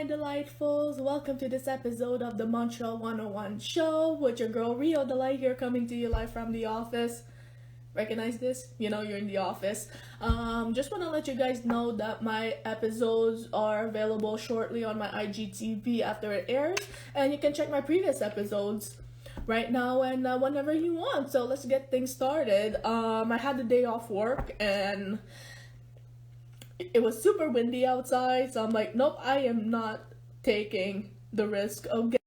Delightfuls. Welcome to this episode of the Montreal 101 show with your girl Rio Delight here coming to you live from the office. Recognize this? You know you're in the office. Just want to let you guys know that my episodes are available shortly on my IGTV after it airs, and you can check my previous episodes right now and whenever you want. So let's get things started. I had the day off work and it was super windy outside, so I'm like, nope, I am not taking the risk of getting.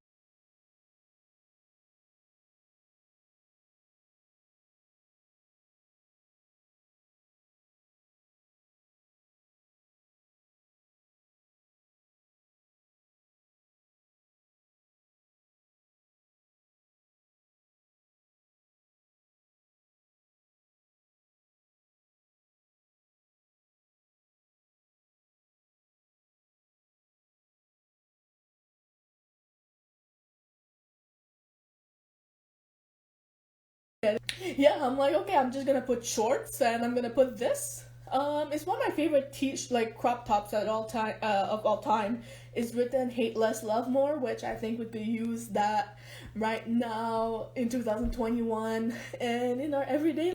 Yeah, I'm like, okay, I'm just gonna put shorts and I'm gonna put this. It's one of my favorite like crop tops at all time of all time. Is written "Hate Less, Love More," which I think would be used that right now in 2021 and in our everyday.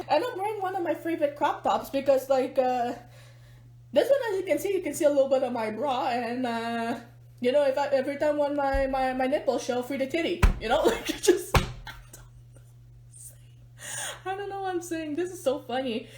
And I'm wearing one of my favorite crop tops because this one, as you can see a little bit of my bra, and if every time when my nipples show, free the titty, like just I don't know what I'm saying. This is so funny.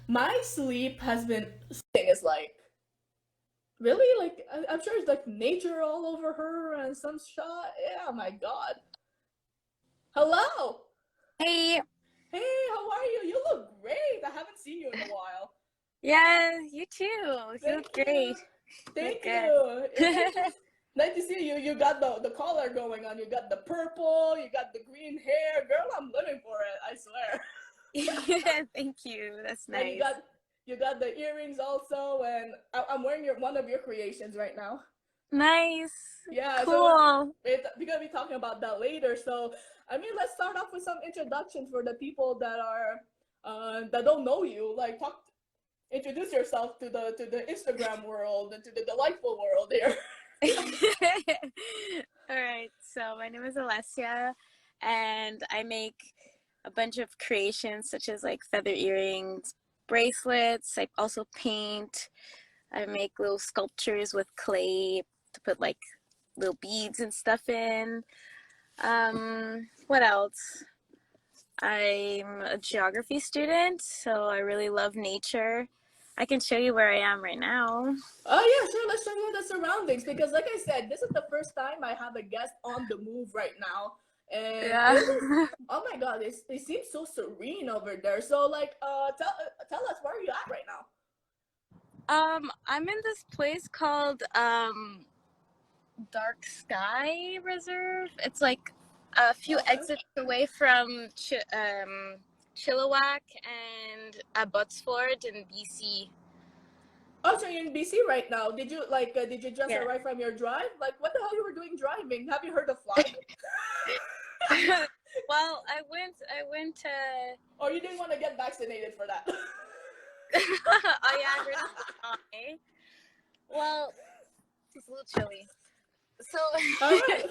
My sleep has been is like really like I'm sure it's like nature all over her and some shot. Yeah, my God. Hello. Hey, Hey, how are you? You look great. I haven't seen you in a while. yeah, you too. You Thank look you. great. You look Thank good. you. It's nice to see you. You got the color going on. You got the purple. You got the green hair. Girl, I'm living for it. I swear. Thank you. That's And nice. you got the earrings also. And I'm wearing one of your creations right now. Nice. Yeah. So Cool. we're gonna be talking about that later. So I mean, let's start off with some introductions for the people that are that don't know you. Like introduce yourself to the Instagram world and to the delightful world here. All right. So my name is Alessia, and I make a bunch of creations such as like feather earrings, bracelets. I also paint. I make little sculptures with clay to put like little beads and stuff in. What else? I'm a geography student, so I really love nature. I can show you where I am right now. Oh yeah, sure. Let's show you the surroundings because, like I said, this is the first time I have a guest on the move right now, and Yeah. it is. Oh my god, it seems so serene over there. So, like, tell us where are you at right now? I'm in this place called Dark Sky Reserve. It's like a few Okay. exits away from Chilliwack and Abbotsford in BC. Oh, so you're in BC right now. Did you like? Did you just Yeah. arrive from your drive? Like, what the hell you were doing driving? Have you heard the flood? Well, I went to. Or you didn't want to get vaccinated for that? Oh yeah, I heard it. Well, it's a little chilly. So. All right.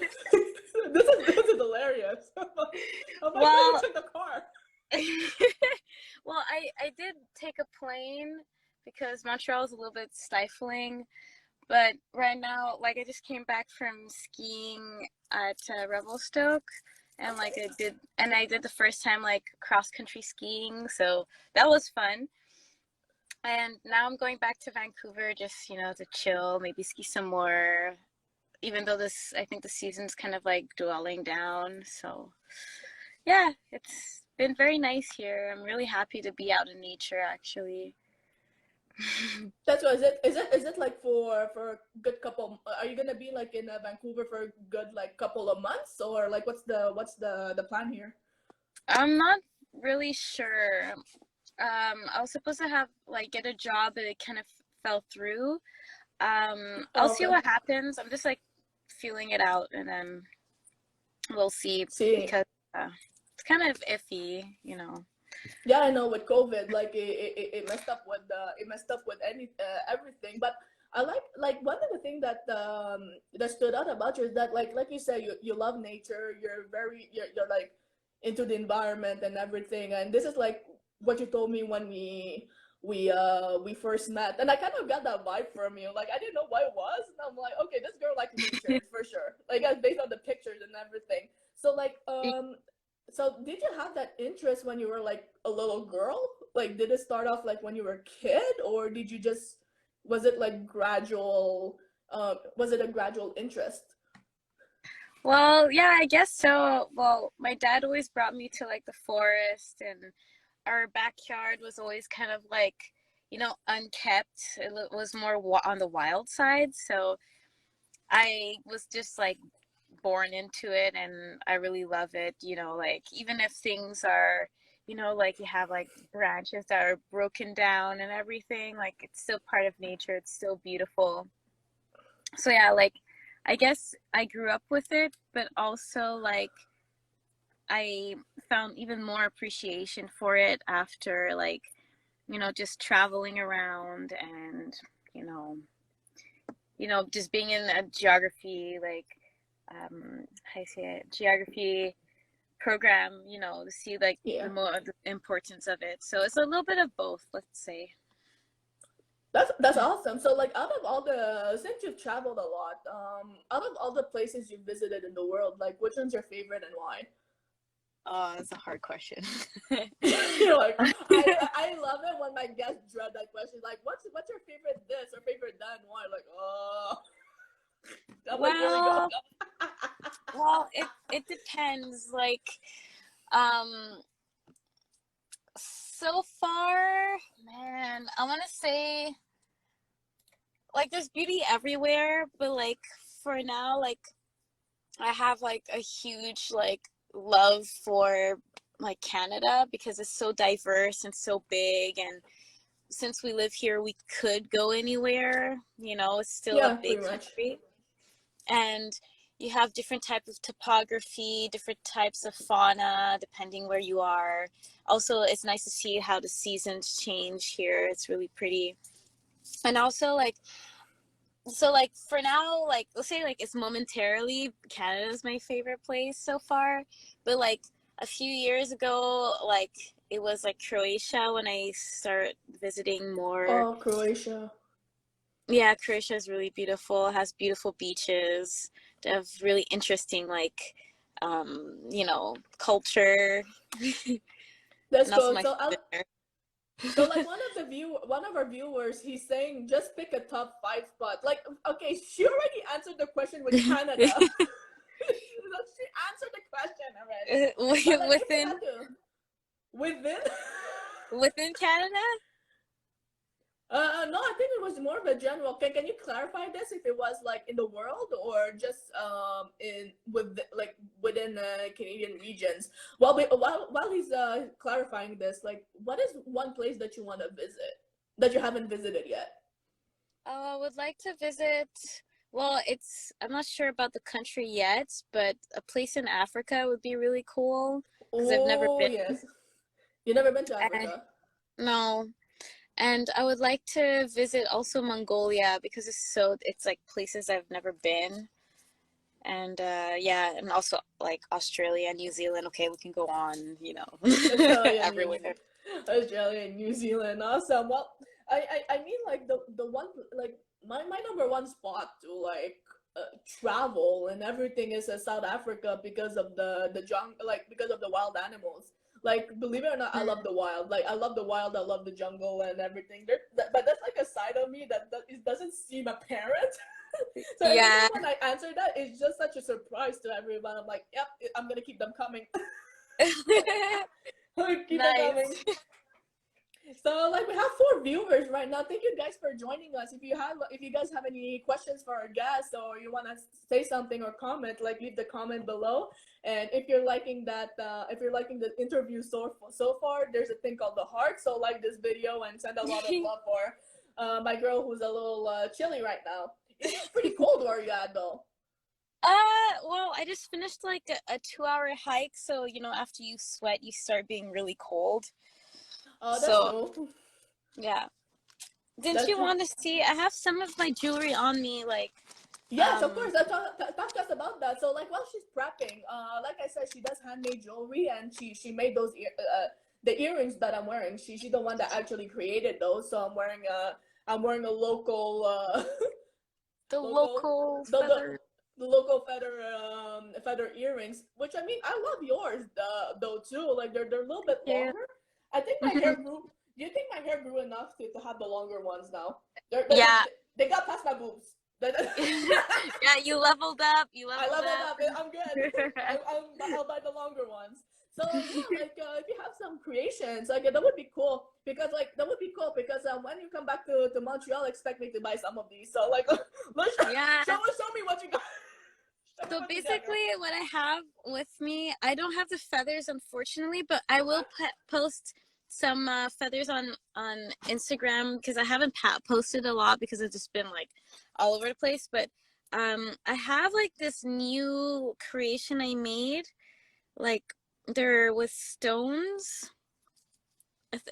This is hilarious. I'm like, Well, you took the car. well, I did take a plane because Montreal is a little bit stifling. But right now, like I just came back from skiing at Revelstoke, and like I did the first time like cross country skiing, so that was fun. And now I'm going back to Vancouver just to chill, maybe ski some more. Even though I think the season's kind of like dwelling down, so yeah, it's been very nice here. I'm really happy to be out in nature, actually. That's what is it like for a good couple? Are you gonna be like in Vancouver for a good like couple of months or like what's the plan here? I'm not really sure. I was supposed to have like get a job, but it kind of fell through. I'll Oh, see okay. what happens. I'm just like feeling it out, and then we'll see See, because it's kind of iffy. yeah, I know with COVID, like it messed up with everything. But I like one of the things that stood out about you is that like you said, you love nature. You're like into the environment and everything. And this is like what you told me when we first met, and I kind of got that vibe from you. Like I didn't know what it was, and I'm like, okay, this girl likes nature for sure. Like based on the pictures and everything. So so did you have that interest when you were like a little girl? Like did it start off like when you were a kid, or did you just was it like gradual? Was it a gradual interest? Well, yeah, I guess so. Well, my dad always brought me to like the forest, and our backyard was always kind of like, unkept. It was more on the wild side. So I was just like born into it, and I really love it. Like even if things are, like you have like branches that are broken down and everything, like it's still part of nature. It's still beautiful. So yeah, like I guess I grew up with it, but also like I found even more appreciation for it after like, just traveling around and, you know, just being in a geography like how you say it, geography program, to see like Yeah. the importance of it. So it's a little bit of both, let's say. That's awesome. So like out of all the since you've traveled a lot, out of all the places you've visited in the world, like which one's your favorite and why? Oh, that's a hard question. You're like, I love it when my guests dread that question. Like, what's your favorite this or favorite that and why? Like, oh, I'm like, here we go. Well, it depends. Like, um, so far, man, I want to say like there's beauty everywhere, but like for now, like I have like a huge like love for like Canada because it's so diverse and so big, and since we live here, we could go anywhere. It's still a Yeah, big pretty much. country, and you have different types of topography, different types of fauna depending where you are. Also, it's nice to see how the seasons change here. It's really pretty. And also like so like for now, like let's say like it's momentarily Canada's my favorite place so far, but like a few years ago, like it was like Croatia when I start visiting more. Oh, Croatia. Yeah, Croatia is really beautiful, has beautiful beaches. They have really interesting culture. That's And also cool. my So food there. so like one of our viewers, he's saying just pick a top five spot. Like, okay, she already answered the question with Canada. She answered the question already. But like, if you Within had to within, within Canada? no, I think it was more of a general. Can you clarify this? If it was like in the world or just in like within Canadian regions? While he's clarifying this, like, what is one place that you want to visit that you haven't visited yet? I would like to visit. Well, I'm not sure about the country yet, but a place in Africa would be really cool because I've never Oh been. yes, you never been to And, Africa. no, and I would like to visit also Mongolia because it's like places I've never been. And yeah, and also like Australia, New Zealand. Okay, we can go on, Australia, everywhere. Australia, and New Zealand. Awesome. Well, I mean, like the one, like my number one spot to like travel and everything is South Africa because of the jungle, like because of the wild animals. Like, believe it or not, I love the wild. Like, I love the wild. I love the jungle and everything. But that's like a side of me that it doesn't seem apparent. So every Yeah. time when I answer that, it's just such a surprise to everyone. I'm like, yep, I'm gonna keep them coming. Keep them coming. Nice. So like we have four viewers right now. Thank you guys for joining us. If you guys have any questions for our guests or you want to say something or comment, like leave the comment below. And if you're liking the interview so far, there's a thing called the heart. So like this video and send a lot of love for my girl who's a little chilly right now. It's pretty cold where you at though. Well, I just finished like a 2-hour hike, so after you sweat, you start being really cold. Oh, that's So, cool. yeah. Didn't That's you cool. want to see? I have some of my jewelry on me, like, Yes, of course. Talk to us about that. So, like, while she's prepping, like I said, she does handmade jewelry, and she made the earrings that I'm wearing. She's the one that actually created those. So I'm wearing a local the local local the the, feather. the local feather earrings. Which I mean, I love yours though too. Like they're a little bit Yeah. longer. I think my hair grew. Do you think my hair grew enough to have the longer ones now? Yeah. They got past my boobs. Yeah, you leveled up. You I leveled leveled up. up. I'm good. I'll buy the longer ones. So yeah, like if you have some creations, like that would be cool because when you come back to Montreal, expect me to buy some of these. So like, Yeah. show me what you got. So basically, what I have with me, I don't have the feathers, unfortunately, but I will post some feathers on Instagram because I haven't posted a lot because I've just been like all over the place. But I have like this new creation I made, like they're with stones.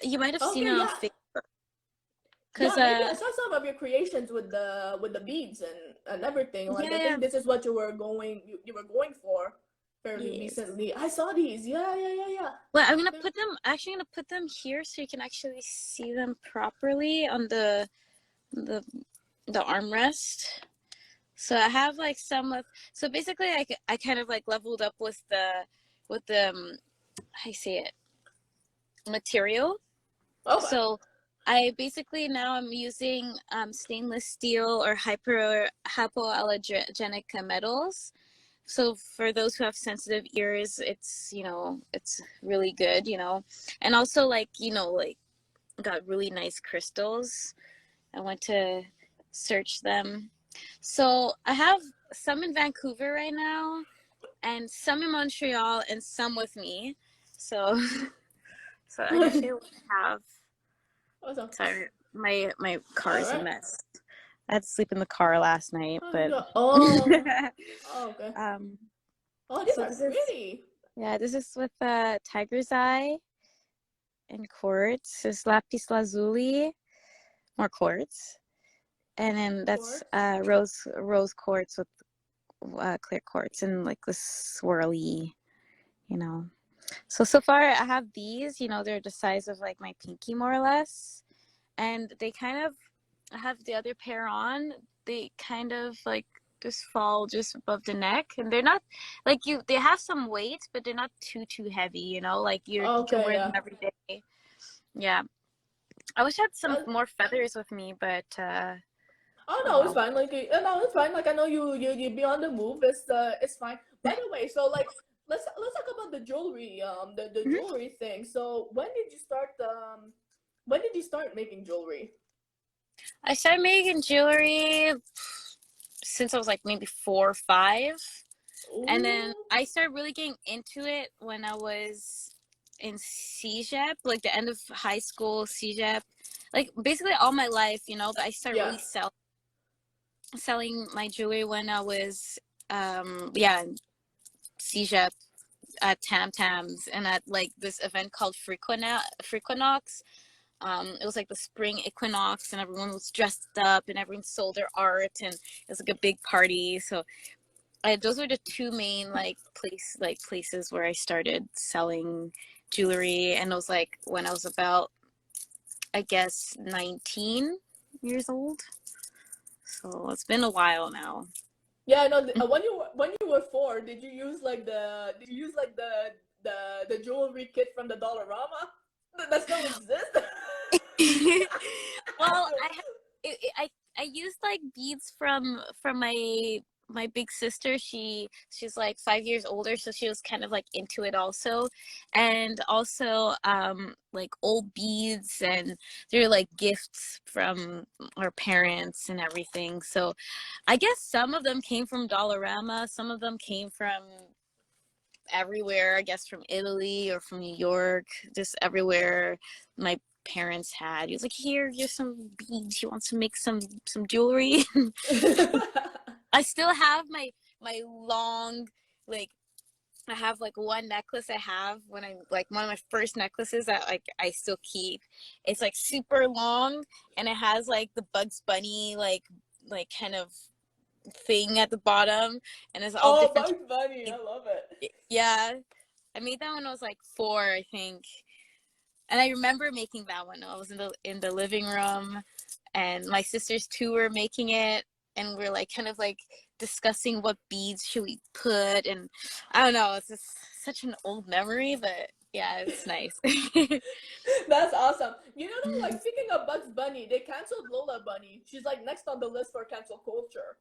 You might have seen it Okay, on yeah, Facebook. yeah. Cause Maybe I saw some of your creations with the beads and everything. Like I yeah, think this is what you were going for fairly yes. recently. I saw these. Yeah, yeah, yeah, yeah. Well, I'm gonna put them here so you can actually see them properly on the the armrest. So I have like so basically I kind of like leveled up with the how you say it material. Okay. So I basically now I'm using stainless steel or hypoallergenic metals. So for those who have sensitive ears, it's really good, and also like got really nice crystals. I went to search them. So I have some in Vancouver right now, and some in Montreal, and some with me. So, so I actually have. Awesome. Sorry, my car All is a right. mess. I had to sleep in the car last night, Oh, but oh, okay. um. Oh, these So are pretty. this is with tiger's eye and quartz. This is lapis lazuli, more quartz, and then that's Quartz. rose quartz with clear quartz and like this swirly, you know. So far I have these, they're the size of like my pinky more or less, and they kind of I have the other pair on, they kind of like just fall just above the neck, and they're not like you. They have some weight, but they're not too heavy. You know, like you can Okay, wear them yeah. every day. Yeah, I wish I had some That, more feathers with me, but oh oh no, it's well. fine. Like no, it's fine. Like I know you be on the move. It's fine. By the way, so like let's talk about the jewelry the Mhm. jewelry thing. So when did you start making jewelry? I started making jewelry since I was like maybe 4 or 5. And then Ooh, I started really getting into it when I was in CEGEP, like the end of high school, CEGEP, like basically all my life, but I started yeah. really selling my jewelry when I was, yeah, in CEGEP at Tam Tams and at like this event called Frequinox. It was like the spring equinox, and everyone was dressed up, and everyone sold their art, and it was like a big party. So those were the two main places where I started selling jewelry, and it was like when I was about, I guess, 19 years old. So it's been a while now. Yeah, I know. When you were 4, did you use like the jewelry kit from the Dollarama that still exists? Well, I used like beads from my big sister. She's like 5 years older, so she was kind of like into it also, and also like old beads, and they're like gifts from our parents and everything. So I guess some of them came from Dollarama, some of them came from everywhere, I guess from Italy or from New York, just everywhere my parents had. He was like, here's some beads. You want to make some jewelry? I still have my long, like, I have like one necklace I have when I like one of my first necklaces that like I still keep. It's like super long, and it has like the Bugs Bunny like kind of thing at the bottom, and it's all Oh, different. Bugs Bunny, I love it. Yeah, I made that when I was like 4, I think. And I remember making that one. I was in the living room, and my sisters too were making it, and we're like kind of like discussing what beads should we put, and I don't know, it's just such an old memory, but yeah, it's nice. That's awesome. You know, like speaking of Bugs Bunny, they canceled Lola Bunny. She's like next on the list for cancel culture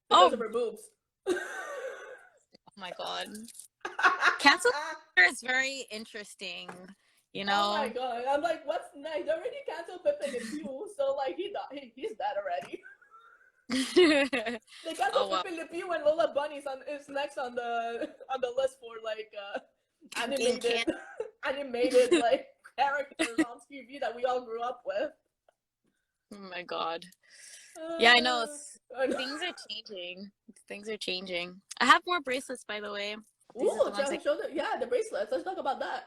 because Oh, of her boobs. oh my god. Cancel culture is very interesting, you Oh my know? god! I'm like, what's next? They already canceled Pepe Le Pew, so like he's dead already. They Oh canceled wow. Pepe Le Pew and Lola Bunny is next on the list for like Being animated canceled. animated like characters on TV that we all grew up with. Oh my god. Yeah, I know. Uh, I know. Things are changing. Things are changing. I have more bracelets, by the way. These are Ooh, the ones I. show the yeah the bracelets. Let's talk about that.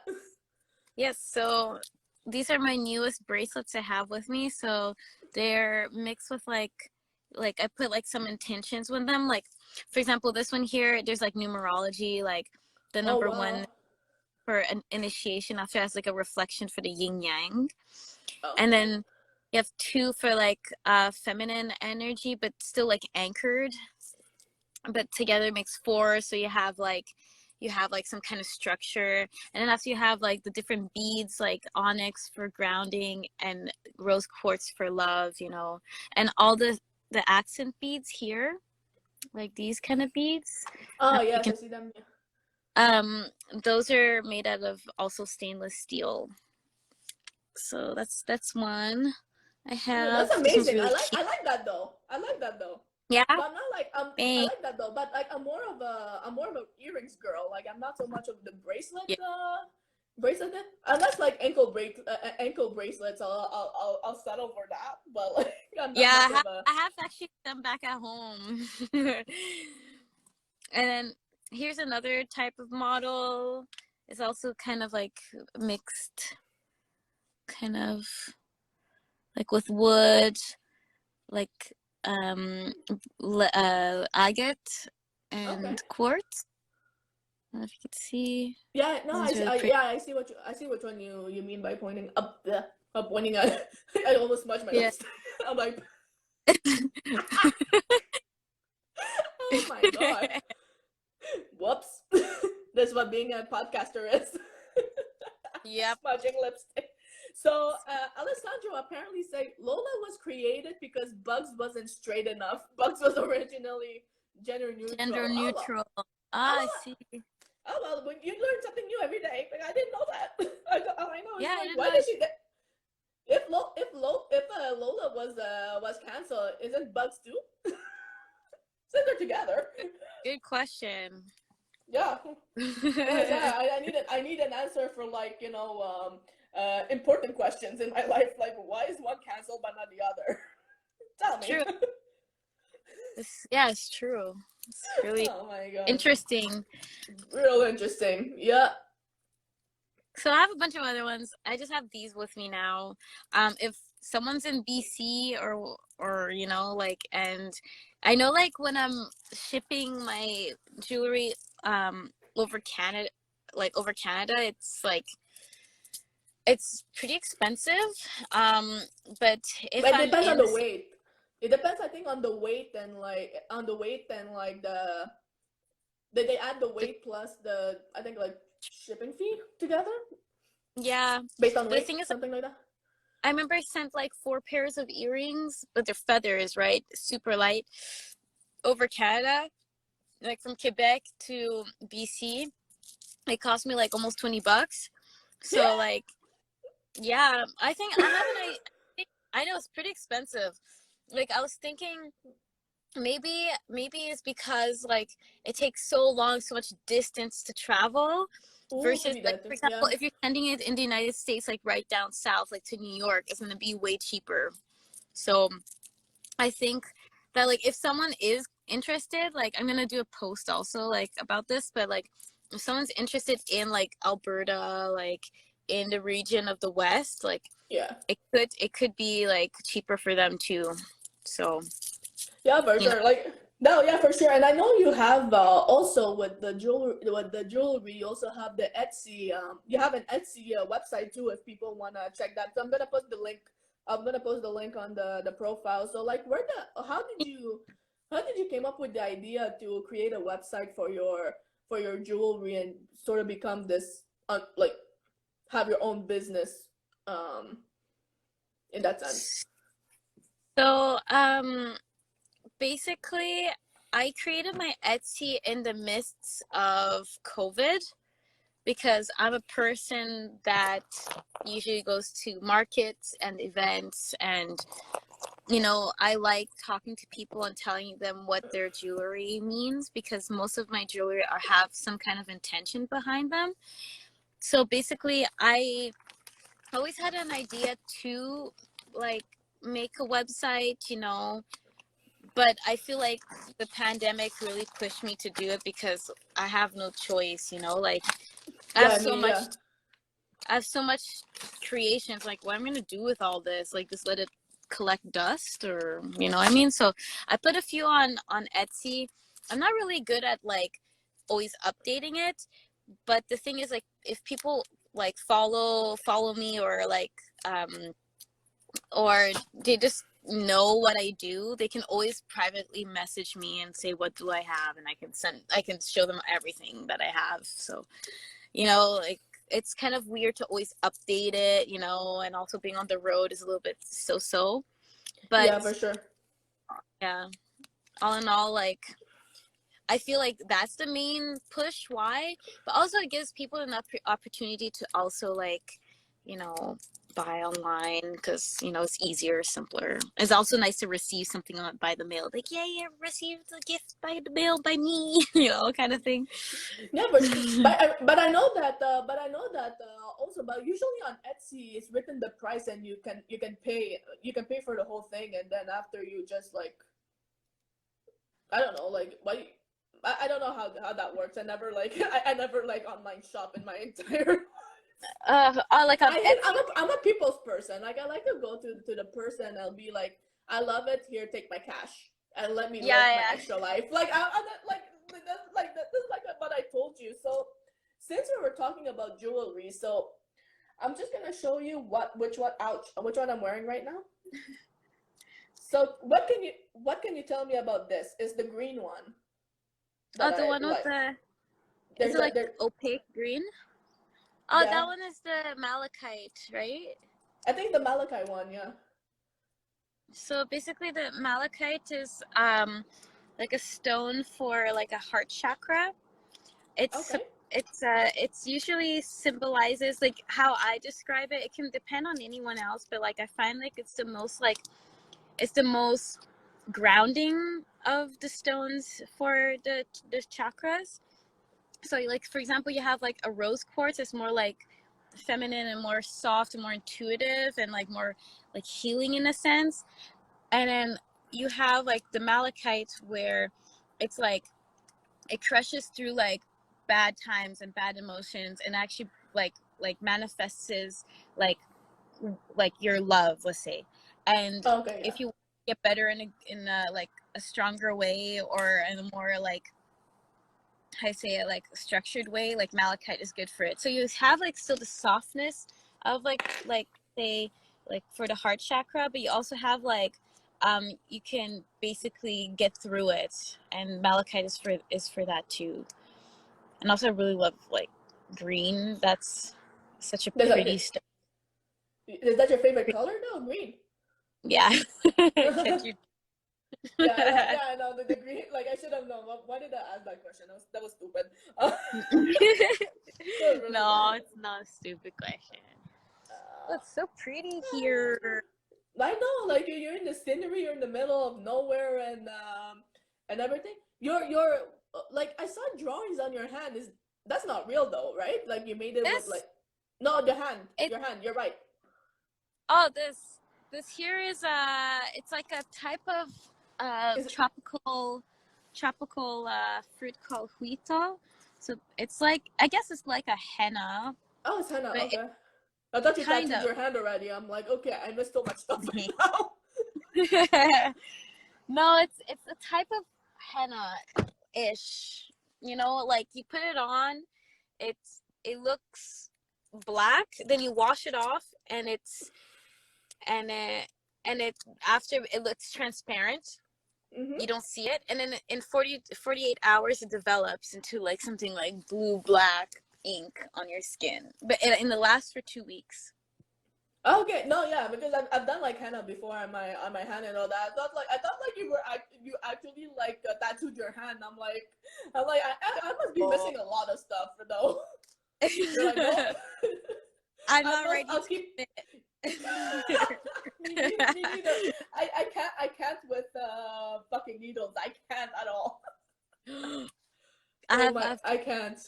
Yes, so these are my newest bracelets I have with me. So they're mixed with like I put like some intentions with them. Like for example, this one here, there's like numerology, like the Oh number wow. one for an initiation after has like a reflection for the yin yang. And Okay. then you have two for like feminine energy, but still like anchored, but together makes four, so you have like some kind of structure. And then after you have like the different beads, like onyx for grounding and rose quartz for love, and all the accent beads here, like these kind of beads. Oh You yes, can I see them. um those are made out of also stainless steel. So that's one. I Oh, have that's this one's amazing. really cute. I like that though. I like that though. Yeah, But I'm not like I thanks. like that though. But like I'm more of a earrings girl. Like I'm not so much of the Yeah, bracelet thing. Unless like ankle bracelets, I'll settle for that. But like I'm not yeah, much I of have, a I have actually them back at home. And then here's another type of model. It's also kind of like mixed, kind of like with wood, like agate okay. and quartz. I don't know if you could see. Yeah, no, This is really I pretty. yeah, I see which one you mean by pointing up, pointing at. I almost smudged my Yeah. lips. I'm like, oh my god. Whoops. That's what being a podcaster is. Yep. Smudging lipstick. So Alessandro apparently said Lola was created because Bugs wasn't straight enough. Bugs was originally gender neutral. Gender neutral. Oh, I well. see. Oh well, when you learn something new every day. Like I didn't know that. I know. It's Yeah, I like didn't why know. did she? If Lola was canceled, isn't Bugs too? Since they're together. Good question. Yeah. Yeah. I need an answer for like important questions in my life. Like why is one canceled but not the other? Tell me. True. Yeah, it's true. It's really Oh my god. interesting. Real interesting. Yeah. So I have a bunch of other ones. I just have these with me now. If someone's in BC or like, and I know like when I'm shipping my jewelry over Canada, it's like it's pretty expensive. But if But it I'm depends on in the weight. It depends, I think, on the weight and like the. Did they add the weight plus the I think like shipping fee together yeah, based on but the weight, thing is, something like that? I remember I sent like 4 pairs of earrings, but they're feathers, right? Super light over Canada, like from Quebec to BC. It cost me like almost $20. So like, yeah, I think I have an I know it's pretty expensive. Like I was thinking maybe it's because like it takes so long, so much distance to travel Ooh, versus maybe like that for too. example, if you're sending it in the United States, like right down south, like to New York, it's gonna be way cheaper. So I think that like if someone is interested, like I'm gonna do a post also like about this, but like if someone's interested in like Alberta, like in the region of the West, like Yeah. it could be like cheaper for them too. So Yeah, for you know, sure. Like no, yeah, for sure. And I know you have also with the jewelry, you also have the Etsy. You have an Etsy website too if people wanna check that. So I'm gonna put the link. I'm gonna post the link on the profile. So like, how did you came up with the idea to create a website for your jewelry and sort of become this like have your own business in that sense? so basically I created my Etsy in the midst of COVID because I'm a person that usually goes to markets and events, and I like talking to people and telling them what their jewelry means because most of my jewelry have some kind of intention behind them. So basically I always had an idea to like make a website, but I feel like the pandemic really pushed me to do it because I have no choice, like I have Yeah, I so mean, much yeah. I have so much creations. Like, what I'm gonna do with all this? Like, just let it collect dust, or what I mean? So I put a few on Etsy. I'm not really good at like always updating it, but the thing is, like, if people like follow me or like or they just know what I do, they can always privately message me and say what do I have, and I can show them everything that I have. So like it's kind of weird to always update it, and also being on the road is a little bit so. But Yeah, for sure. yeah, all in all, like I feel like that's the main push why, but also it gives people an opportunity to also like, buy online because it's easier, simpler. It's also nice to receive something by the mail, like yeah, received a gift by the mail by me, kind of thing. Yeah, but I know that also, but usually on Etsy it's written the price and you can pay for the whole thing, and then after you just like I don't know like why I don't know how that works. I never like I never like online shop in my entire. Like on Etsy. I'm a people's person. Like I like to go to the person. I'll be like, I love it. Here, take my cash and let me live my Yeah. extra life. Like I that's like what I told you. So since we were talking about jewelry, so I'm just gonna show you which one I'm wearing right now. So what can you tell me about this? Is the green one that Oh, the I one with like? the, is There's it like like there, opaque green? Oh, yeah. that one is the malachite, right? I think the Malachi one, yeah. So basically the malachite is like a stone for like a heart chakra. It's Okay. it's usually symbolizes, like how I describe it. It can depend on anyone else, but like I find like it's the most grounding of the stones for the chakras. So like for example, you have like a rose quartz. It's more like feminine and more soft and more intuitive and like more like healing in a sense. And then you have like the malachite where it's like it crushes through like bad times and bad emotions and actually like manifests as like like your love, let's say. And Okay, yeah. if you get better in a like a stronger way or in a more like, how I say it, like structured way, like malachite is good for it. So you have like still the softness of like say like for the heart chakra, but you also have like you can basically get through it, and malachite is for that too. And also I really love like green. That's such a There's pretty like, stuff. is that your favorite color? No, green. Yeah. Can't you? Yeah, I know the green. Like I should have known. Why did I ask that question? That was stupid. That was really No, dumb. it's not a stupid question. Oh, Uh, it's so pretty here. I know, like you're in the scenery, you're in the middle of nowhere, and everything. You're like I saw drawings on your hand. Is that's not real though, right? Like you made it with This like no, the hand, it your hand. You're right. oh this here is it's like a type of Is it? tropical fruit called huito. So it's like, I guess it's like a henna, Oh, it's henna. but Okay. I thought you kind tattooed of. your hand already. I'm like, okay, I missed so much stuff right now. No, it's a type of henna ish. You know, like you put it on, it looks black, then you wash it off and and it and it after it looks transparent. Mm-hmm. You don't see it, and then in 40 to 48 hours it develops into like something like blue black ink on your skin, but it lasts for 2 weeks. Okay, no, yeah, because I've done like henna before on my hand and all that. I thought like you actually like tattooed your hand. I'm like I must be Oh. missing a lot of stuff though. You're like nope. I'm not ready I'll to keep. admit. Me neither. I can't with fucking needles. I can't at all. I Oh have my, a I can't.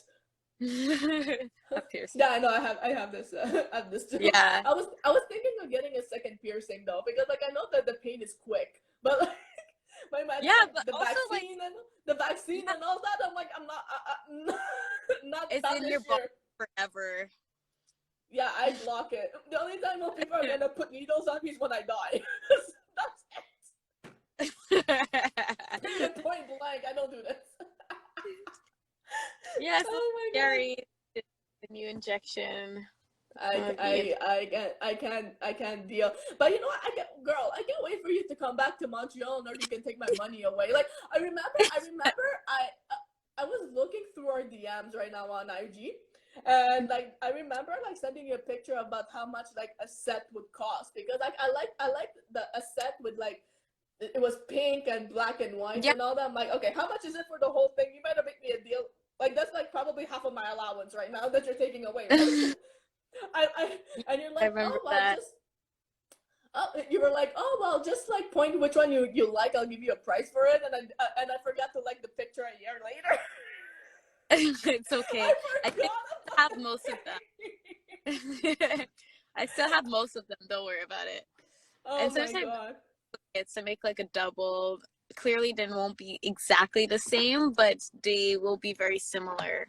piercing. Yeah, I know. I have this. I have this too. Yeah. I was thinking of getting a second piercing though because like I know that the pain is quick, but like, but imagine Yeah, like but the also like, vaccine and the vaccine yeah, and all that. I'm like I'm not it's not in this your body year. forever. Yeah, I block it. The only time when people are gonna put needles on me is when I die. That's it. Period. Point blank. I don't do this. Yeah, it's not Oh my god. scary. The new injection. Yeah. I can't deal. But you know what? I can't wait for you to come back to Montreal and you can take my money away. Like I remember I was looking through our DMs right now on IG, and like I remember like sending you a picture about how much like a set would cost because like I like the a set with like it was pink and black and white Yeah, and all that. I'm like, okay, how much is it for the whole thing? You better make me a deal. Like that's like probably half of my allowance right now that you're taking away, right? I and you're I like, remember oh well, that. just you were like, oh well, just like point which one you like. I'll give you a price for it, and I forgot to like the picture a year later. It's okay. I I think forgot I about have most of it. them. I still have most of them. Don't worry about it. Oh And my sometimes god. it's to make like a double. Clearly, they won't be exactly the same, but they will be very similar.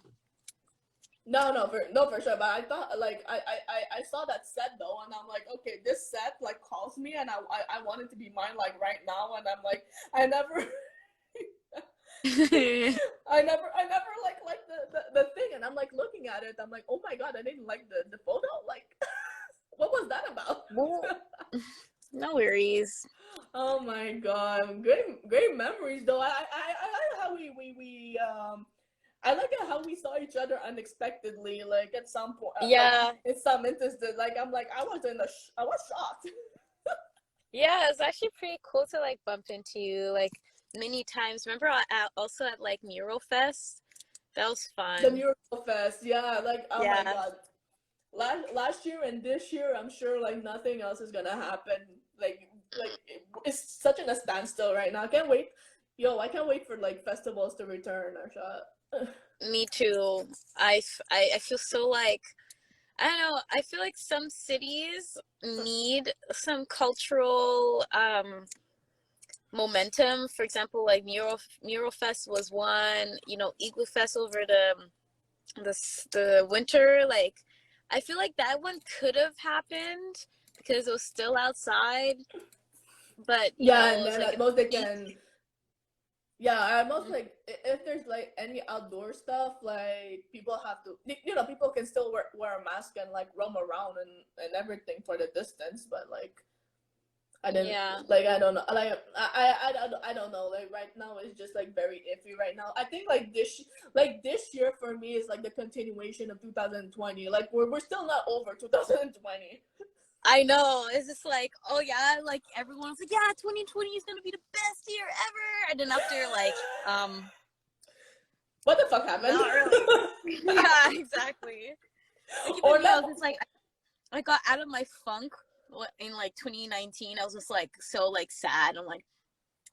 No, for sure. But I thought like I saw that set though, and I'm like, okay, this set like calls me, and I want it to be mine like right now, and I'm like, I never. I never like the thing, and I'm like looking at it. I'm like, oh my god, I didn't like the photo. Like, what was that about? Well, no worries. Oh my god, great memories though. I like how we I like it how we saw each other unexpectedly. Like at some point, like Yeah, in some instances, like I'm like I was shocked. yeah, it's actually pretty cool to like bump into you like many times. Remember, also at like Mural Fest, that was The fun. Mural Fest, yeah, like oh my Yeah, god, last year and this year, I'm sure like nothing else is gonna happen. Like it's such in a standstill right now. I can't wait. Yo, I can't wait for like festivals to return. Or shot. me too. I feel so like I don't know. I feel like some cities need some cultural momentum. For example, like Mural Fest was one. You know, Igloo Fest over the winter. Like, I feel like that one could have happened because it was still outside. But you Yeah, know, and it was then like at in most they the week. can. Yeah, at most like if there's like any outdoor stuff, like people have to, people can still wear a mask and like roam around and everything for the distance, but like I didn't Yeah, like I don't know like I don't know like right now it's just like very iffy right now. I think this year for me is like the continuation of 2020. Like we're still not over 2020. I know. It's just like, oh yeah, like everyone's like, yeah, 2020 is gonna be the best year ever, and then after like, What the fuck happened? not really. Yeah, exactly. Like Or even me, I was not. just like, I got out of my funk in like 2019. I was just like so like sad. I'm like,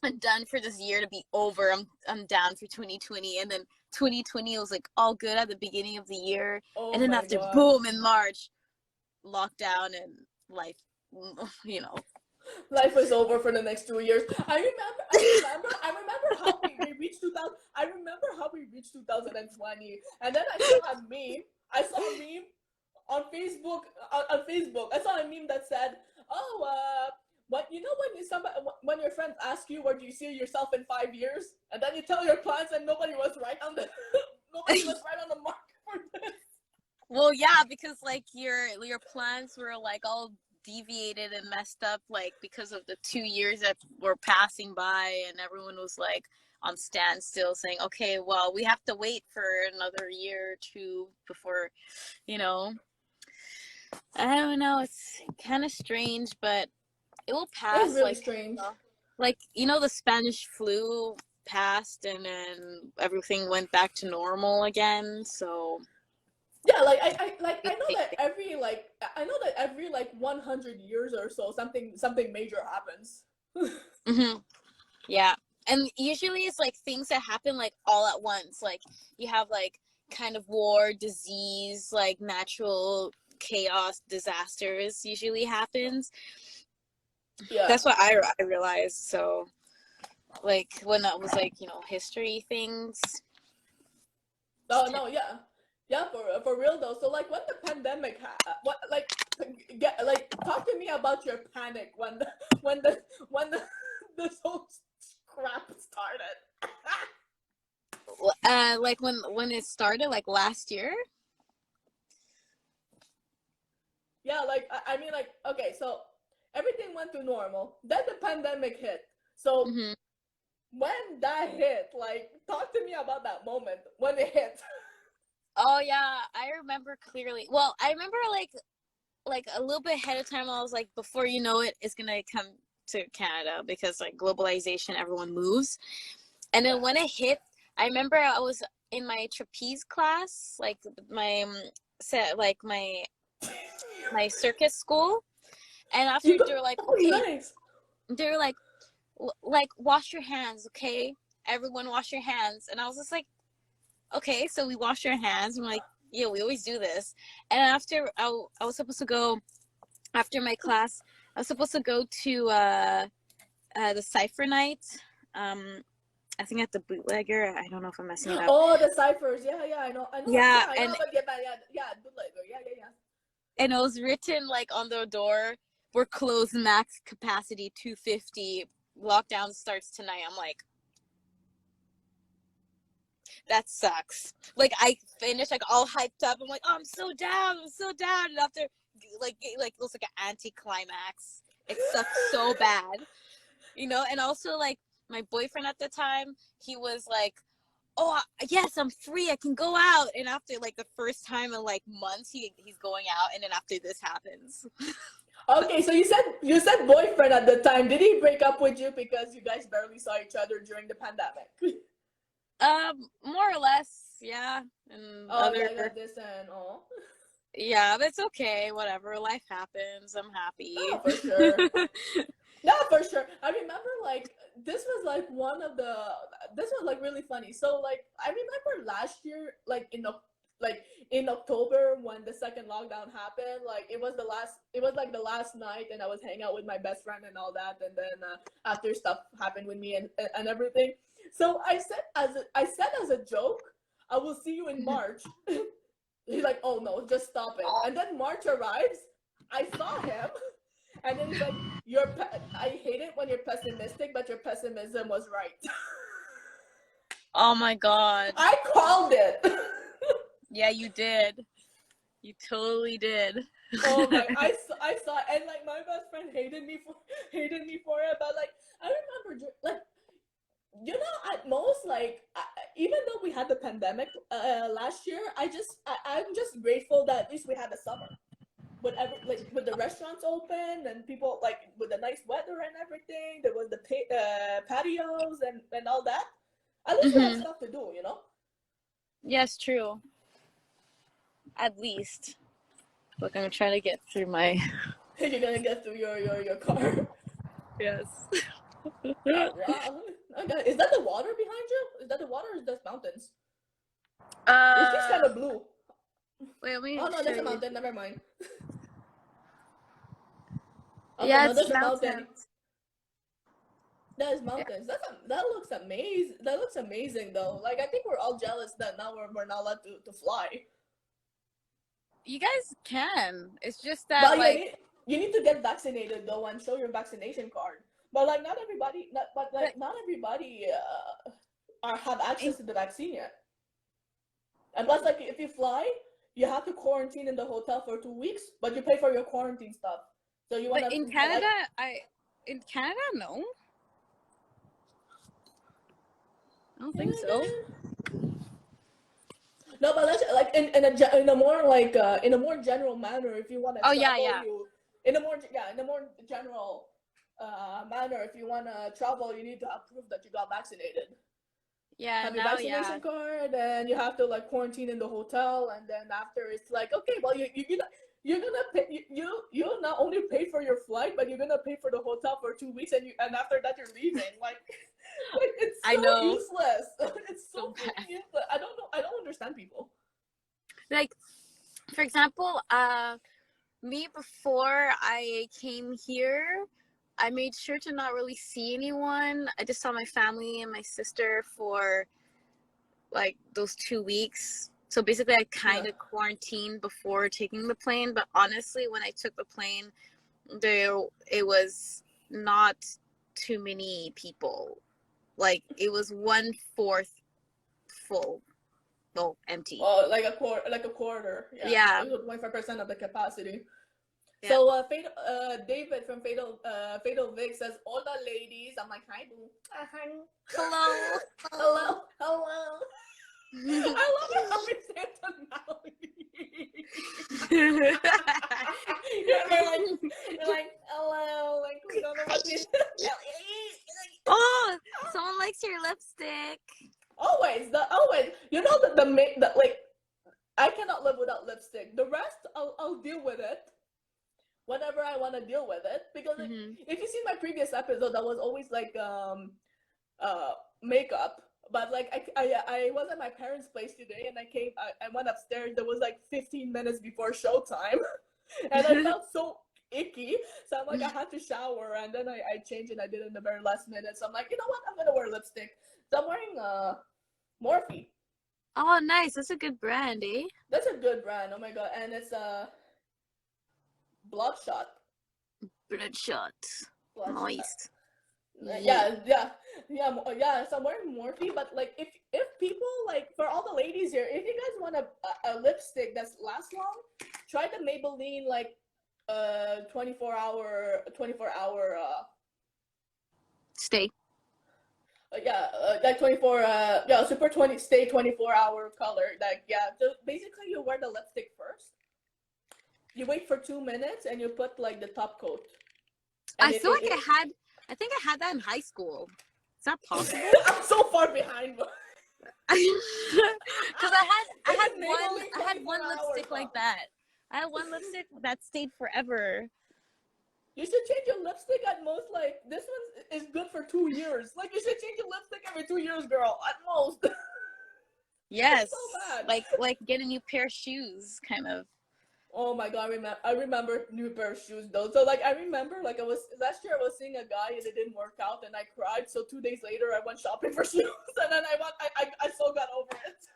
I'm done for this year to be over. I'm down for 2020, and then 2020 was like all good at the beginning of the year, and Oh then my after god. boom in March, lockdown and life, you know. Life was over for the next 2 years. I remember how we reached 2000. I remember how we reached 2020, and then I saw a meme. I saw a meme on Facebook. On Facebook, I saw a meme that said, "Oh, what you know when your friends ask you where do you see yourself in 5 years, and then you tell your clients and nobody was right on the nobody was right on the mark for this." Well, yeah, because like your plans were like all deviated and messed up, like because of the 2 years that were passing by, and everyone was like on standstill, saying, "Okay, well, we have to wait for another year or two before, you know." I don't know. It's kind of strange, but it will It's pass. really strange. Like the Spanish flu passed, and then everything went back to normal again. So Yeah, I know that every like 100 years or so something major happens. hmm yeah, and usually it's like things that happen like all at once. Like you have like kind of war, disease, like natural chaos, disasters usually happens. Yeah. That's what I realized. So like when that was like history things. Oh no, yeah. Yeah, for real though. So like when the pandemic what get like talk to me about your panic when the when the this whole crap started. Like when it started like last year. Yeah, like I mean like okay, so everything went to normal. Then the pandemic hit. So hmm when that hit, like talk to me about that moment when it hit. Oh yeah, I remember clearly. Well, I remember like a little bit ahead of time. I was like, before you know it, it's gonna come to Canada because like globalization, everyone moves. And then Yeah. when it hit, I remember I was in my trapeze class, like my set, like my circus school, and after You go, they're like, oh okay, nice. they're like wash your hands, okay, everyone wash your hands, and I was just like, okay, so we wash our hands. I'm like, yeah, we always do this. And after I was supposed to go after my class, I was supposed to go to the Cypher night. Um, I think at the Bootlegger. I don't know if I'm messing it up. Oh, the ciphers. Yeah, Yeah, yeah, I know. But yeah, bootlegger. Yeah. and it was written like on the door, "We're closed, max capacity 250. Lockdown starts tonight." I'm like, that sucks. Like I finished like all hyped up. I'm like, oh, I'm so down. I'm so down. And after like it was like an anticlimax. It sucked so bad. you know, and also like my boyfriend at the time, he was like, oh yes, I'm free, I can go out. And after like the first time in like months, he's going out, and then after this happens. Okay, so you said boyfriend at the time. Did he break up with you because you guys barely saw each other during the pandemic? More or less, yeah. And Oh yeah, other, I got this and all. yeah, that's okay. Whatever, life happens. I'm No, happy. for sure. No, for sure. I remember like this was like one of the this was like really funny. So like I remember last year, like like in October when the second lockdown happened, like it was like the last night, and I was hanging out with my best friend and all that, and then after stuff happened with me and everything. So I said as a joke, I will see you in March. He's like, oh no, just stop it. And then March arrives. I saw him. And then he's like, I hate it when you're pessimistic, but your pessimism was right. Oh my god. I called it. Yeah, you did. You totally did. Oh my! I saw, and like my best friend hated me for it, but like I remember, like you know, at most, like even though we had the pandemic last year, I'm just grateful that at least we had the summer. With with the restaurants open and people like with the nice weather and everything, there was the patios and all that. At least we had stuff to do, you know. Yes, true. At least. Look, I'm trying to get through my. You're gonna get through your car. Yes. Oh, wow. Okay. Is that the water behind you? Is that the water or is that mountains? It looks kind of blue. Wait, let me. Oh no, that's a mountain. Never mind. Okay, Yeah, no, it's that's a mountain. mountains. That is mountains. That looks amazing. That looks amazing though. Like I think we're all jealous that now we're not allowed to fly. You guys can. It's just that Well, like you need to get vaccinated though and show your vaccination card. But like not everybody, not everybody have access to the vaccine yet. And plus, like if you fly, you have to quarantine in the hotel for 2 weeks, but you pay for your quarantine stuff. So you want but to in Canada, in Canada, no. I don't think so. No, but let's like in a more like in a more general manner. If you want to travel, yeah. In a more general manner. If you want to travel, you need to have proof that you got vaccinated. Yeah, Have your vaccination card, and you have to like quarantine in the hotel, and then after it's like okay, well you're gonna pay you not only pay for your flight, but you're gonna pay for the hotel for 2 weeks, and after that you're leaving. Like it's so I know. useless. It's so useless. I don't understand people. Like, for example, me before I came here, I made sure to not really see anyone. I just saw my family and my sister for like those 2 weeks. So basically, I kind of quarantined before taking the plane. But honestly, when I took the plane, it was not too many people. Like it was 1/4 full, well, empty. Oh, like a quarter. Yeah. 25% of the capacity. Yeah. So David from Fatal Vic says, "Hola, ladies." I'm like, "Hi, boo." Hello. Hello. I love it how we say tonality. you're like, hello, like we don't know what this. Oh, someone likes your lipstick. Always. You know the like, I cannot live without lipstick. The rest, I'll deal with it whenever I want to deal with it, because if you see my previous episode, that was always like makeup. But like I was at my parents' place today, and I went upstairs. There was like 15 minutes before showtime, and I felt so icky. So I'm like, I had to shower, and then I changed, and I did it in the very last minute. So I'm like, you know what? I'm gonna wear lipstick. So I'm wearing Morphe. Oh, nice. That's a good brand, eh? That's a good brand. Oh my god, and it's Bloodshot. Bloodshot. Nice. Yeah. So I'm wearing Morphe, but like, if people like, for all the ladies here, if you guys want a lipstick that lasts long, try the Maybelline like 24 hour stay. Like 24. Super 20 stay 24-hour color. Like so basically you wear the lipstick first. You wait for 2 minutes and you put like the top coat. And I feel like I think I had that in high school. Is that possible? I'm so far behind. Because I had one lipstick like that. I had one lipstick that stayed forever. You should change your lipstick at most. Like this one is good for 2 years. Like you should change your lipstick every 2 years, girl. At most. Yes. So bad. Like get a new pair of shoes, kind of. Oh my god, I remember new pair of shoes though. So like I remember like I was last year I was seeing a guy and it didn't work out and I cried. So 2 days later I went shopping for shoes and then I still got over it.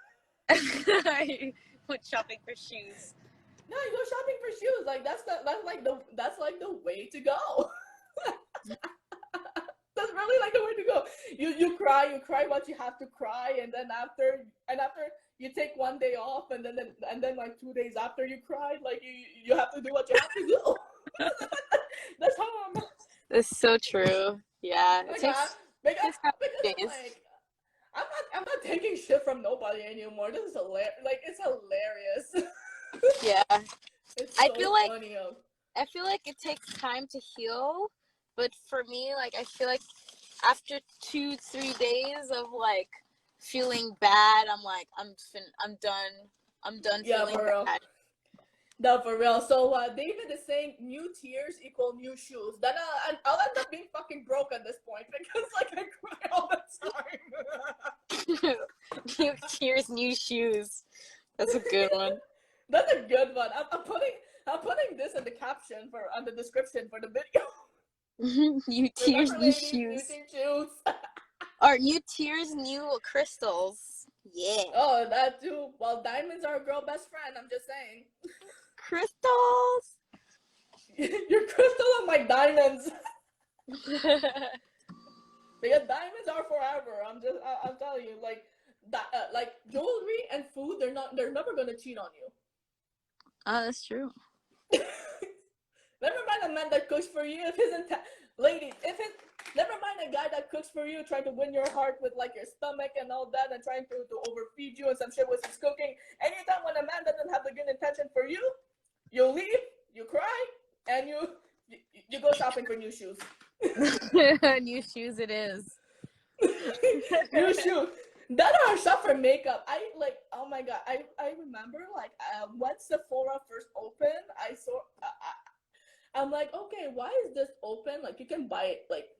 I went shopping for shoes. No, you go shopping for shoes. Like that's like the way to go. That's really like the way to go. You cry what you have to cry, and then after you take 1 day off, and then like 2 days after you cried, like you have to do what you have to do. That's how I'm. It's so true. Yeah. Because like I'm not taking shit from nobody anymore. This is hilarious. Like it's hilarious. Yeah. It's so I feel like funny. I feel like it takes time to heal, but for me, like I feel like after 2-3 days of like feeling bad, I'm like I'm done Yeah, feeling for real. bad. No, for real. So David is saying new tears equal new shoes. Then I'll end up being fucking broke at this point because like I cry all the time. New tears, new shoes. That's a good one. That's a good one. I'm putting this in the caption on the description for the video. New tears, Remember, new ladies, shoes. new shoes. Or new tears, new crystals. Yeah. Oh, that too. Well, diamonds are a girl best friend. I'm just saying. Crystals. Your crystal and my diamonds. Because diamonds are forever. I'm telling you, like jewelry and food, they're never gonna cheat on you. Oh, that's true. Never mind a man that cooks for you if his ladies, never mind a guy that cooks for you, trying to win your heart with like your stomach and all that, and trying to overfeed you and some shit with his cooking. Anytime when a man doesn't have the good intention for you, you leave, you cry, and you go shopping for new shoes. New shoes it is. New shoes. That are shop for makeup. I like. Oh my god. I remember like when Sephora first opened, I saw. I'm like, okay, why is this open? Like you can buy like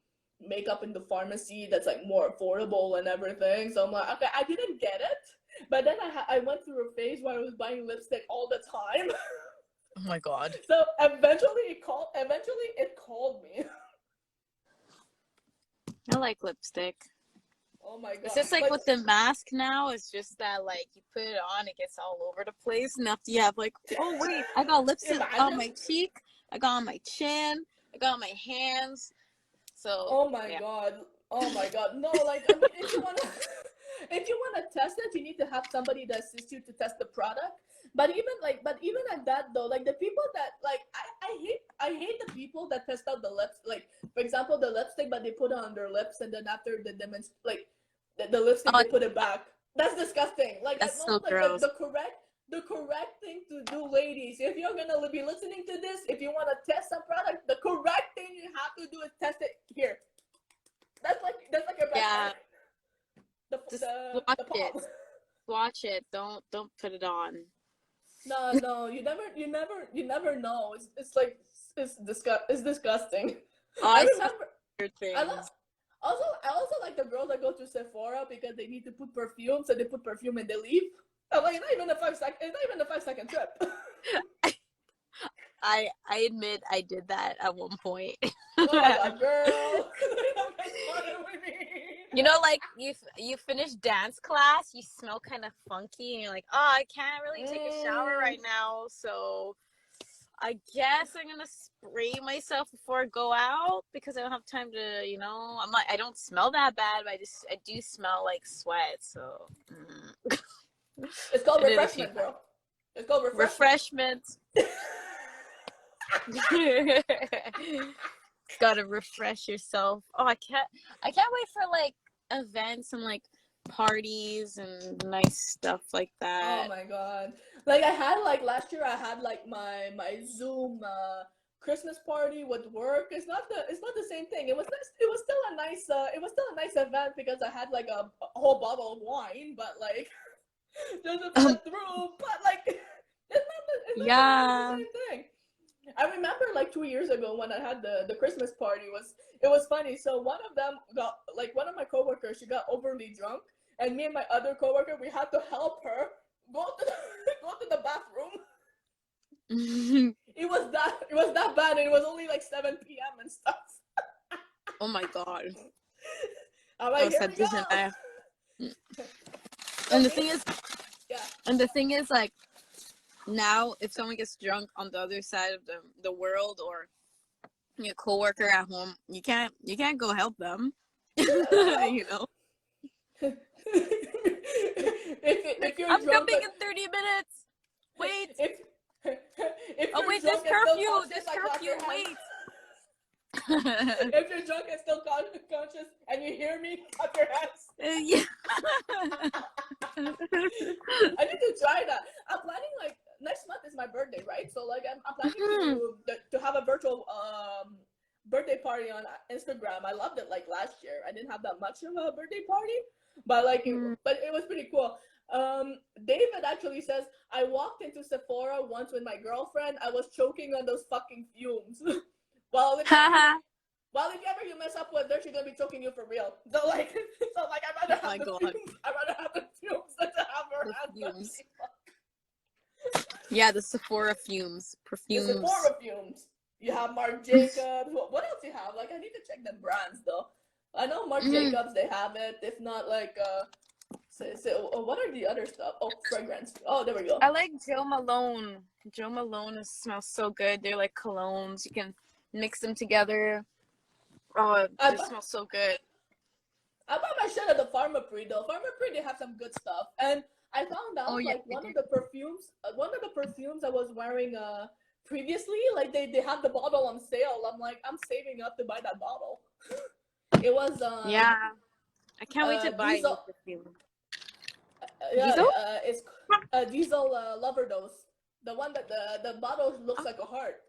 makeup in the pharmacy that's like more affordable and everything. So I'm like, okay, I didn't get it. But then I went through a phase where I was buying lipstick all the time. Oh my god. So eventually it called me. I like lipstick. Oh my god. It's just like with the mask now, it's just that like you put it on, it gets all over the place. And after you have like, oh wait, I got lipstick on my cheek, I got on my chin, I got on my hands. So oh my god. Oh my god. No, like I mean, if you wanna test it, you need to have somebody that assists you to test the product. But even at that though, like the people that like I hate the people that test out the lips, like for example the lipstick, but they put it on their lips and then after the the lipstick they put it back. That's disgusting. Like that's so like, gross. The correct thing to do, ladies, if you're gonna be listening to this, if you want to test some product, the correct thing you have to do is test it here. That's like your best friend. Just watch it. Watch it. Don't put it on. No, you never know. It's disgusting. Oh, I remember. things. I also like the girls that go to Sephora because they need to put perfume, so they put perfume and they leave. I'm like, it's not even a 5-second trip. I admit I did that at one point. Oh my god, girl. You know, like you finish dance class, you smell kind of funky, and you're like, oh, I can't really take a shower right now, so I guess I'm gonna spray myself before I go out because I don't have time to, you know. I don't smell that bad, but I do smell like sweat, so. It's called refreshment, girl. It's called refreshment. gotta refresh yourself. Oh, I can't wait for like events and like parties and nice stuff like Oh that. my god. Like I had like last year I had like my Zoom Christmas party with work. It's not the same thing. It was still a nice event because I had like a whole bottle of wine, but like just a Um, through, but like it's not the yeah. same thing. I remember like 2 years ago when I had the Christmas party it was funny. So one of my coworkers, she got overly drunk, and me and my other coworker, we had to help her go to the, go to the bathroom. It was that bad, and it was only like 7 p.m. and stuff. Oh my god. I'm Oh, like, here ça we go. dégénère. So And the me, thing is, yeah. like, now if someone gets drunk on the other side of the world or your coworker at home, you can't go help them. You know, if like you're I'm drunk, coming in 30 minutes. Wait. if Oh you're wait, there's drunk and still curfew. conscious, There's I clap curfew. your hands. Wait. If you're drunk and still conscious and you hear me, clap your hands. Yeah. I need to try that. I'm planning like next month is my birthday, right? So like I'm planning to have a virtual birthday party on Instagram. I loved it like last year. I didn't have that much of a birthday party, but but it was pretty cool. David actually says I walked into Sephora once with my girlfriend. I was choking on those fucking fumes. well, if if ever you mess up with her, she's gonna be choking you for real. So like I'd rather Oh have my the god. fumes. I'd rather have the fumes than to have her The hands on fumes. me. Yeah, the Sephora fumes. The Perfumes. Sephora fumes. You have Marc Jacobs. What else you have? Like I need to check the brands though. I know Marc Jacobs, they have it. If not, like what are the other stuff? Oh, fragrance. Oh, there we go. I like Joe Malone. Joe Malone smells so good. They're like colognes. You can mix them together. Oh, it smells so good. I bought my shit at the Pharmaprix though. Pharmaprix, they have some good stuff, and I found out Yeah, one of the perfumes I was wearing previously, like they have the bottle on sale. I'm like, I'm saving up to buy that bottle. It was yeah. I can't wait to buy Diesel. new perfume. Diesel? It's Diesel Loverdose. The one that the bottle looks like a heart.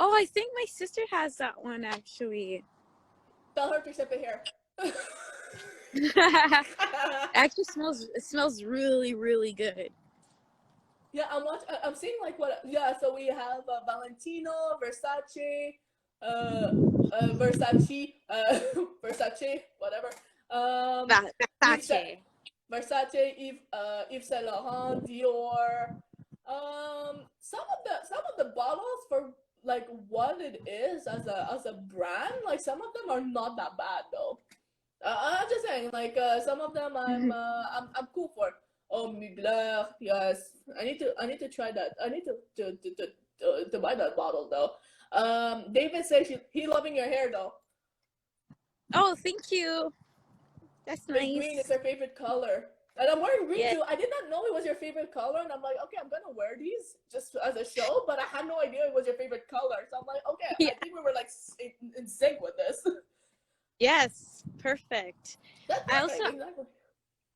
Oh, I think my sister has that one actually. Tell her to sip it here. Actually smells really, really good. Yeah, I'm seeing like what. Yeah, so we have Valentino, Versace, Versace, whatever. Versace. Versace, Yves Saint Laurent, Dior. Some of the bottles for like what it is as a brand, like some of them are not that bad though. I'm just saying, like some of them I'm cool for. Oh, Mugler, yes. I need to try that. I need to buy that bottle though. David says he loving your hair though. Oh, thank you. That's nice. Green is her favorite color. And I'm wearing green too. I did not know it was your favorite color, and I'm like, okay, I'm gonna wear these just as a show, but I had no idea it was your favorite color. So I'm like, okay, I think we were like in sync with this. Yes, perfect. That's perfect, exactly.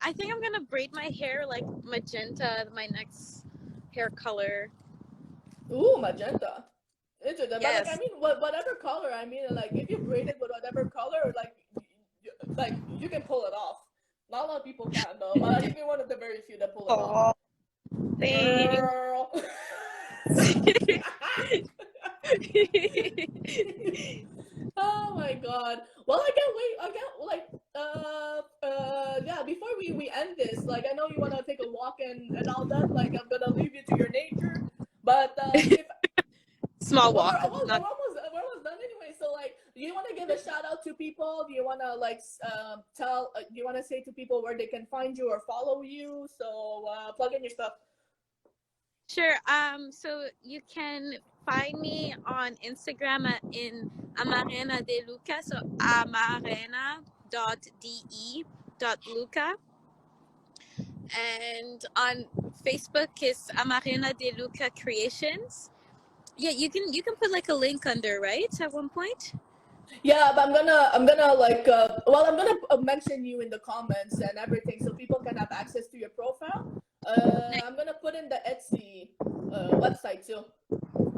I think I'm gonna braid my hair like magenta, my next hair color. Ooh, magenta. Interesting. Yes. But like, I mean, whatever color. I mean, like, if you braid it with whatever color, like you can pull it off. Not a lot of people can though, but I think you're one of the very few that pull it off. Girl. Oh my god. Well, I can't wait. I can't yeah, before we end this, like I know you wanna take a walk and all that, like I'm gonna leave you to your nature. But if small walk. We're almost done anyway, so like do you wanna give a shout out to people? Do you wanna like do you wanna say to people where they can find you or follow you? So plug in your stuff. Sure. So you can find me on Instagram in Amarena de Luca. So amarena.de.luca. And on Facebook is Amarena de Luca Creations. Yeah, you can put like a link under, right? At one point. Yeah, but I'm gonna like well, I'm gonna mention you in the comments and everything so people can have access to your profile. I'm gonna put in the Etsy website too.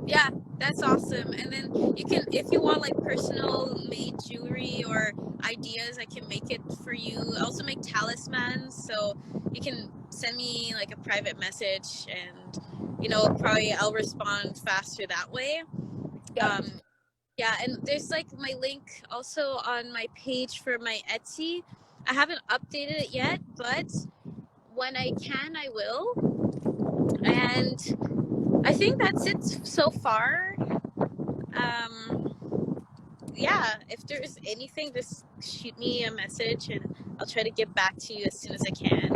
Yeah, that's awesome. And then you can, if you want like personal made jewelry or ideas, I can make it for you. I also make talismans, so you can send me like a private message, and probably I'll respond faster that way. Yeah. Um, yeah, and there's like my link also on my page for my Etsy. I haven't updated it yet, but when I can, I will. And I think that's it so far. Yeah, if there's anything, just shoot me a message and I'll try to get back to you as soon as I can.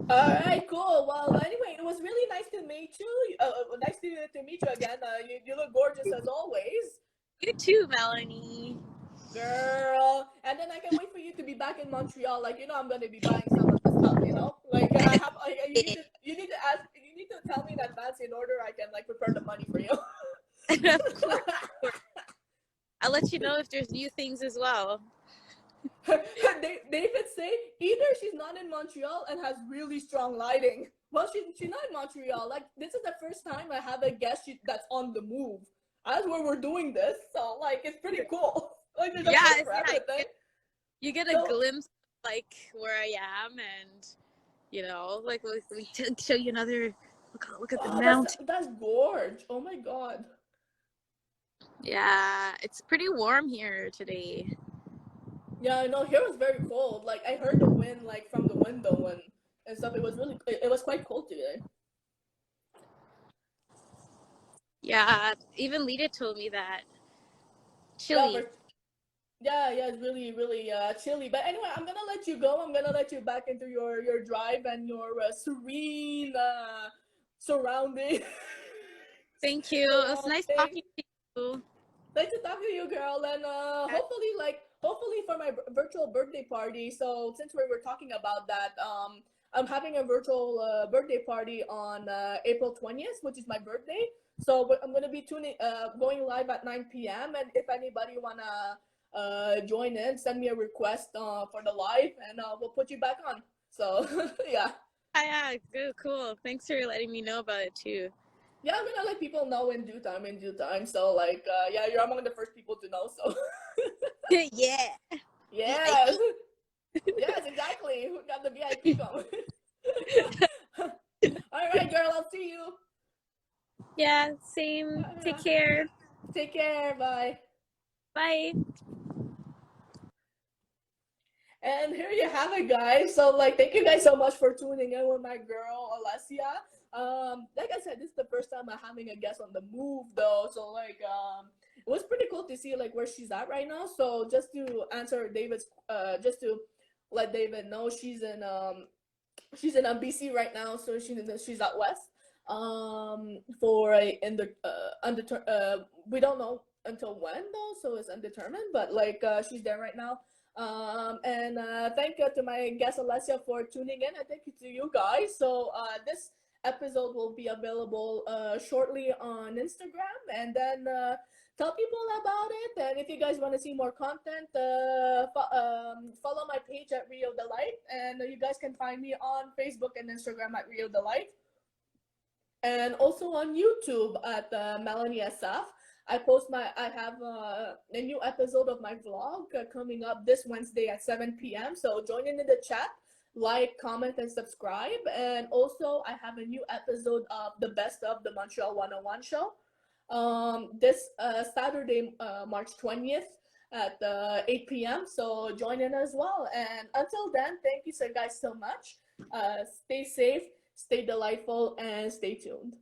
All right, cool. Well, anyway, it was really nice to meet you. Nice to meet you again. You look gorgeous as always, You too, Melanie. girl. And then I can't wait for you to be back in Montreal. Like I'm gonna be buying some of the stuff. Like I have. You need to tell me in advance in order I can like prepare the money for you. Of course, of course. I'll let you know if there's new things as well. David say either she's not in Montreal and has really strong lighting. Well, she's not in Montreal. Like this is the first time I have a guest that's on the move. As where we're doing this, so like it's pretty cool. Like there's a Yeah, place for everything. you get a So glimpse of, like where I am, and like we show you another. Look at the oh, mountain. that's gorge. Oh my god. Yeah, it's pretty warm here today. Yeah, I know. Here was very cold. Like I heard the wind like from the window and stuff. It was quite cold today. Yeah, even Lita told me that. Yeah, Chilly. yeah, it's really, really chilly. But anyway, I'm gonna let you go. I'm gonna let you back into your drive and your serene surrounding Thank you. It was nice surrounding. talking to you. Nice to talk to you, girl. And hopefully for my virtual birthday party. So since we were talking about that, I'm having a virtual birthday party on April 20th, which is my birthday. So I'm gonna be going live at 9 p.m. And if anybody wanna join in, send me a request for the live, and we'll put you back on. So yeah. Yeah, good, cool. Thanks for letting me know about it too. Yeah, I'm gonna let people know in due time. In due time. So like, yeah, you're among the first people to know. So Yeah. yes, VIP. yes, exactly. Who got the VIP going? All right, girl. I'll see you. Yeah, same. Take care. Take care. Bye. Bye. And here you have it, guys. So like, thank you guys so much for tuning in with my girl Alessia. Like I said, this is the first time I'm having a guest on the move, though. So like, it was pretty cool to see like where she's at right now. So just to answer David's, just to let David know, she's in BC right now. So she's out west. For a in the we don't know until when though, so it's undetermined. But like, she's there right now. And thank you to my guest Alessia for tuning in, and thank you to you guys. So this episode will be available shortly on Instagram, and then tell people about it. And if you guys want to see more content, follow my page at Rio Delight, and you guys can find me on Facebook and Instagram at Rio Delight, and also on YouTube at Melanie SF. I have a new episode of my vlog coming up this Wednesday at 7 p.m. So join in the chat, like, comment, and subscribe. And also, I have a new episode of the Best of the Montreal 101 show this Saturday, March 20th at 8 p.m. So join in as well. And until then, thank you so guys so much. Stay safe, stay delightful, and stay tuned.